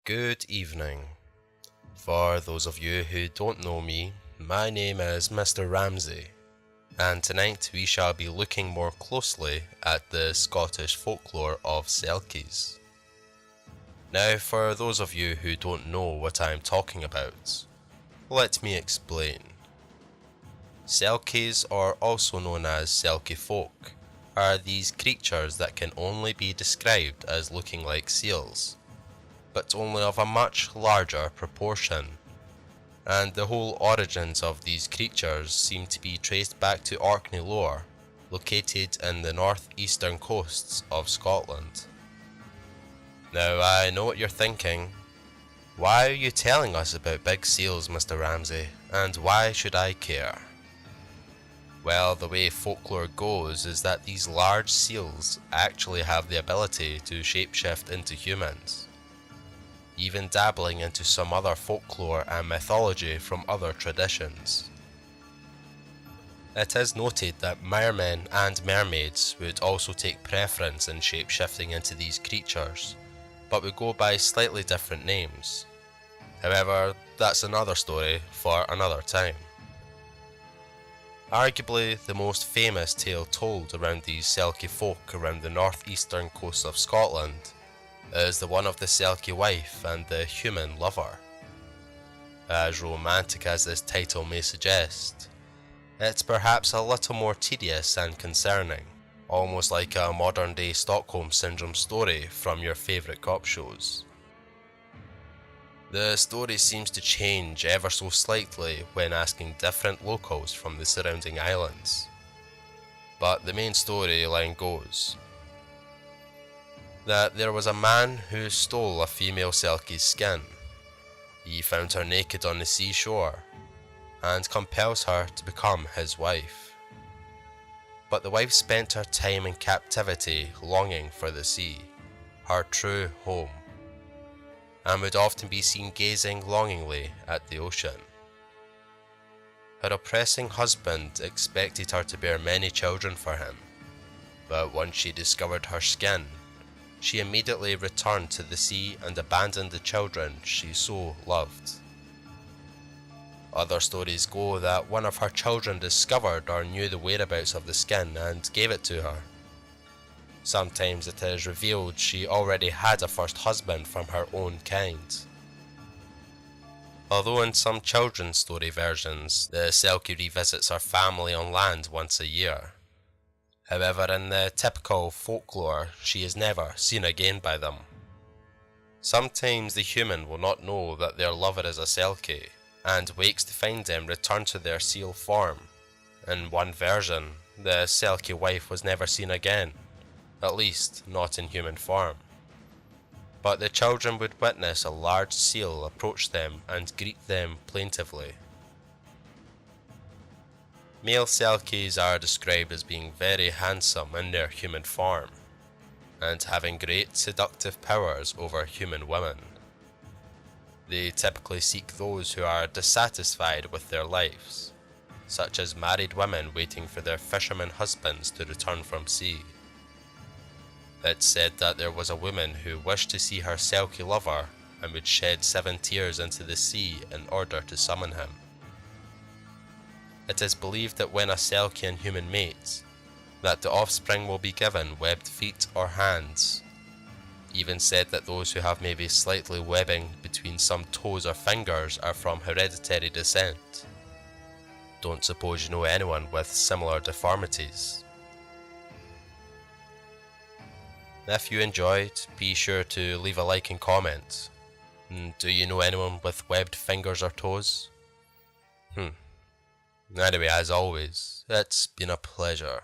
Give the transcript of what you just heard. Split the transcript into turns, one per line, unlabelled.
Good evening. For those of you who don't know me, my name is Mr. Ramsay, and tonight we shall be looking more closely at the Scottish folklore of Selkies. Now, for those of you who don't know what I'm talking about, let me explain. Selkies, or also known as Selkie folk, are these creatures that can only be described as looking like seals, but only of a much larger proportion, and the whole origins of these creatures seem to be traced back to Orkney lore, located in the northeastern coasts of Scotland. Now I know what you're thinking. Why are you telling us about big seals, Mr. Ramsay, and why should I care? Well, the way folklore goes is that these large seals actually have the ability to shapeshift into humans, even dabbling into some other folklore and mythology from other traditions. It is noted that mermen and mermaids would also take preference in shapeshifting into these creatures, but would go by slightly different names. However, that's another story for another time. Arguably the most famous tale told around these Selkie folk around the northeastern coast of Scotland is the one of the Selkie wife and the human lover. As romantic as this title may suggest, it's perhaps a little more tedious and concerning, almost like a modern day Stockholm Syndrome story from your favourite cop shows. The story seems to change ever so slightly when asking different locals from the surrounding islands, but the main storyline goes that there was a man who stole a female Selkie's skin. He found her naked on the seashore and compels her to become his wife. But the wife spent her time in captivity longing for the sea, her true home, and would often be seen gazing longingly at the ocean. Her oppressing husband expected her to bear many children for him, but once she discovered her skin, she immediately returned to the sea and abandoned the children she so loved. Other stories go that one of her children discovered or knew the whereabouts of the skin and gave it to her. Sometimes it is revealed she already had a first husband from her own kind. Although in some children's story versions, the Selkie revisits her family on land once a year. However, in the typical folklore, she is never seen again by them. Sometimes the human will not know that their lover is a Selkie, and wakes to find them return to their seal form. In one version, the Selkie wife was never seen again, at least not in human form. But the children would witness a large seal approach them and greet them plaintively. Male Selkies are described as being very handsome in their human form, and having great seductive powers over human women. They typically seek those who are dissatisfied with their lives, such as married women waiting for their fisherman husbands to return from sea. It's said that there was a woman who wished to see her Selkie lover and would shed 7 tears into the sea in order to summon him. It is believed that when a Selkie and human mate, that the offspring will be given webbed feet or hands. Even said that those who have maybe slightly webbing between some toes or fingers are from hereditary descent. Don't suppose you know anyone with similar deformities. If you enjoyed, be sure to leave a like and comment. Do you know anyone with webbed fingers or toes? Anyway, as always, it's been a pleasure.